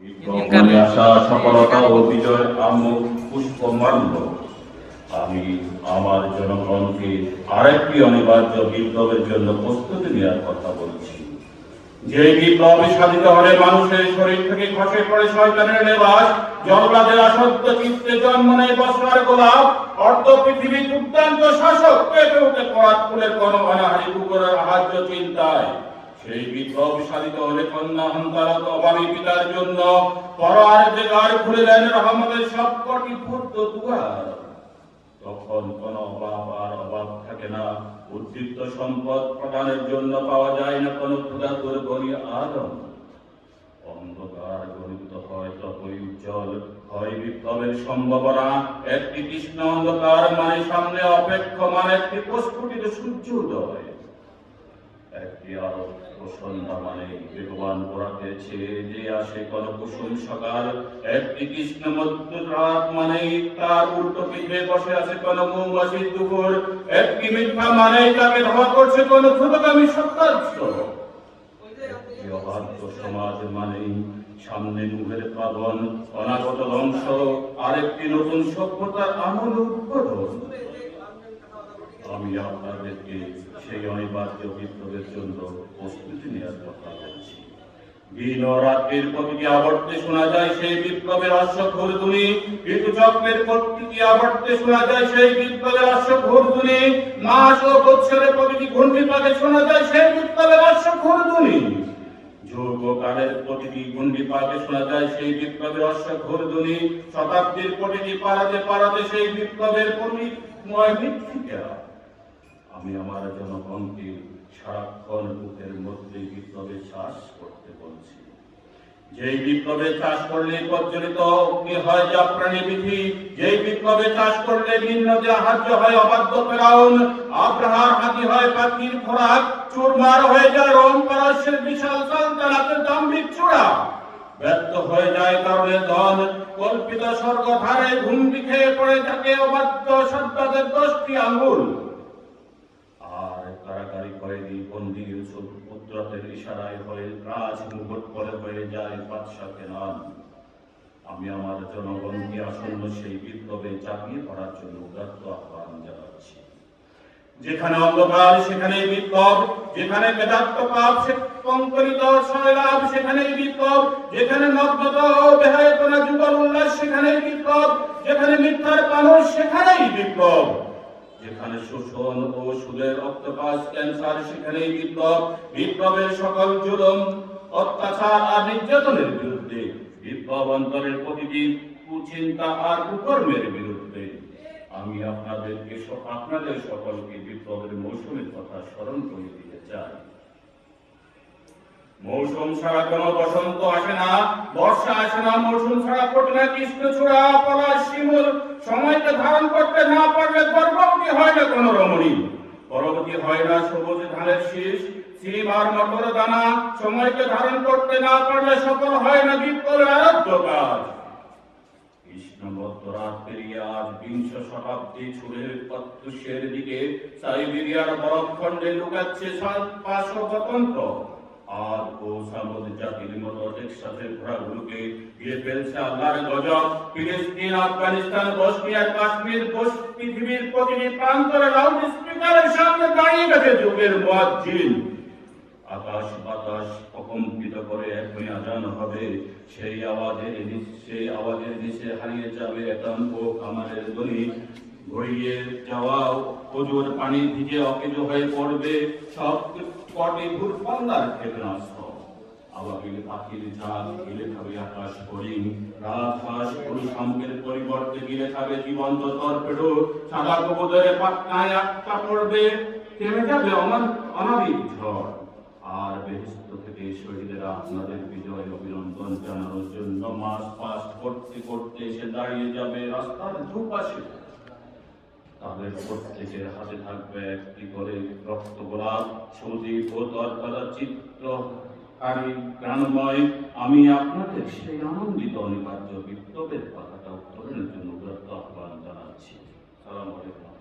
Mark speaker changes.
Speaker 1: মনে আসা সফলতা ও বিজয় আমোদ পুষ্পমাল্য। আমি আমার জনগণকে আরেকটি অনিবার্য বিপ্লবের জন্য প্রস্তুতি নেওয়ার কথা বলছি। যে বিপ্লবে সাধিত হলে মানুষের শরীর থেকে খসে পড়ে শয়তানের লেবাস, জল্লাদের আসক্ত চিত্তে জন্ম নেয় বসরার গোলাপ, অর্ধ পৃথিবী দুর্দান্ত শাসক কেঁপে উঠে পরাত ফুলের কোন অনাহারী কুকুরের আহার্য চিন্তায়। সেই বিপ্লব সাধিত হলে কন্যা হন্তারত অভাবী পিতার জন্য পরার দেগার খুলিলেন রহমতের সবকটি ফুট দুয়ার। তখন কোন অভাব আর অভাব থাকে না, উদ্দীপ্ত সম্পদ প্রদানের জন্য পাওয়া যায় না কোন ক্ষুধাতুর গণি আদম। অন্ধকার গণিত হয় ততই উজ্জ্বল হয় বিপ্লবের সম্ভাবনা। একটি কৃষ্ণ অন্ধকার মানে সামনে অপেক্ষমান একটি প্রস্ফুটিত সূর্যোদয়। একটি আরো সন্ধ্যা মানে বেগবান পোড়াতে ছেড়ে যে আসে কোন কুসুম সকাল। একটি কৃষ্ণ মধ্য রাত মানে তার উল্টো পিঠে বসে আছে কোন মৌমাছির দুপুর। একটি মিথ্যা মানে তাকে ধাওয়া করছে কোন দ্রুতগামী সত্যার্থ। একটি অবাধ্য সমাজ মানে সামনে মুখের প্লাবন অনাগত ধ্বংস, আরেকটি নতুন সভ্যতার আমূল উদ্বোধন। আমি আপনাদেরকে সেই অনিবার্য বিপ্লবের জন্য প্রস্তুতি নেওয়ার কথা বলছি। দিন ও রাত্রির প্রতিটি আবর্তে শোনা যায় সেই বিপ্লবের অশ্বঘোরধ্বনি। ঋতুচক্রের প্রতিটি আবর্তে শোনা যায় সেই বিপ্লবের অশ্বঘোরধ্বনি। মাস ও বৎসরের প্রতিটি ঘূর্ণিপাকে শোনা যায় সেই বিপ্লবের অশ্বঘোরধ্বনি। যুগকালের প্রতিটি ঘূর্ণিপাকে শোনা যায় সেই বিপ্লবের অশ্বঘোরধ্বনি। শতাব্দীর প্রতিটি পাড়াতে পাড়াতে সেই বিপ্লবের পরিময় মৃত্তিকা। আমি আমার জনগণকে সারাক্ষণ বুকের মধ্যে বিপ্লবের শ্বাস করতে বলছি। যেই বিপ্লবে চাষ করলে প্রজ্বলিত অগ্নি হয় যা প্রাণী বিধি, যেই বিপ্লবে চাষ করলে নিম্নতে আহার্য হয় অবাধ্য ফেরাউন, আব্রাহার হাতি হয় পাখির খোরাক, চুরমার হয়ে যায় রোম পারস্যের বিশাল সালতানাতের দাম্ভিক চূড়া। ব্যর্থ হয়ে যায় কারণে ধন, কল্পিত স্বর্গধারে ঘুমটি খেয়ে পড়ে থাকে অবাধ্য সদ্দাদের 10টি আঙ্গুল। আর কারাগারি কয়েদি বন্দী ইউসুফ কুদরতের ইশারায় হয়ে রাজ মুকুট পরে হয়ে যায় বাদশা কেনান। আমি আমার জনগণকে আসন্ন সেই বিপ্লবে চাপিয়ে পড়ার জন্য উদাত্ত আহ্বান জানাচ্ছি। যেখানে অন্ধকার সেখানেই বিপ্লব, যেখানে বেদাত্ত পাপ কঙ্করিত শৈলাভ সেখানেই বিপ্লব, যেখানে নগ্নতা ও বেহায়াপনা যুগল উল্লাস সেখানেই বিপ্লব, যেখানে মিথ্যার মানুষ সেখানেই বিপ্লব, যেখানে শোষণ ও সুদের অক্টোপাস ক্যান্সার সেখানেই বিপ্লব। বিপ্লবের সকল জুলুম অত্যাচার আর নির্যাতনের বিরুদ্ধে, বিপ্লব অন্তরের প্রতিটি কুচিন্তা আর কুকর্মের বিরুদ্ধে। আমি আপনাদের সকলকে বিপ্লবের মৌসুমের কথা স্মরণ করে দিতে চাই। মৌসুম ছাড়া কোনো বসন্ত আসে না, বর্ষা আসে না, মৌসুম ছাড়া ফোটে না কৃষ্ণচূড়া পলাশ শিমুল। সময়কে ধারণ করতে না পারলে গর্ভবতী হয় না কোনো রমণী, পরবর্তী হয় না সবুজ ধানের শীষ, সিম আর মটর দানা। সময়কে ধারণ করতে না পারলে সফল হয় না বিপ্লবের আরাধ্য কাজ। কৃষ্ণবদ্ধ রাত পেরিয়ে আজ 20 শতাব্দী ছুড়ে প্রত্যুষের দিকে সাইবেরিয়ার বরফখণ্ডে লুকাচ্ছে 500 স্বতন্ত্র। আর ও সামুদ জাতির মতো টেক্সাসের ঘোড়াগুলোকে গিয়ে ফেলছে আল্লাহর গজব। ফিলিস্তিন, আফগানিস্তান, বসনিয়া, কাশ্মীর, পৃথিবীর প্রতিটি প্রান্তরে লাউড স্পিকারের সামনে দাঁড়িয়ে গেছে যুগের মুয়াজ্জিন। আকাশ বাতাস প্রকম্পিত করে এখনই আজান হবে। সেই আওয়াজের নিচে হারিয়ে যাবে একান্ত কামারের ধ্বনি। গড়িয়ে যাওয়া প্রচুর পানি ভিজে অকেজো হয়ে পড়বে সব কটি দূরপাল্লার ক্ষেপণাস্ত্র। আবাবিল পাখির ঝাঁক গিলে খাবে আকাশ হরিণ, রাজহাঁস পুরুষাঙ্গের পরিবর্তে গিলে খাবে জীবন্ত তরপেডো। সাদা কবুতরে পাটনায় আটকা পড়বে, থেমে যাবে অনাবিক ঝড়। আর বেহেশত থেকে শহীদেরা আপনাদের বিজয় অভিনন্দন জানানোর জন্য মাস পাস করতে করতে এসে দাঁড়িয়ে যাবে রাস্তার দুপাশে। তাদের প্রত্যেকের হাতে থাকবে একটি করে রক্ত গোলাপ, সুদীপ ও তরকারা চিত্র প্রাণময়। আমি আপনাদের সেই আনন্দিত অনিবার্য বিপ্লবের কথাটা উত্তরণের জন্য আহ্বান জানাচ্ছি। সালাম আলাইকুম।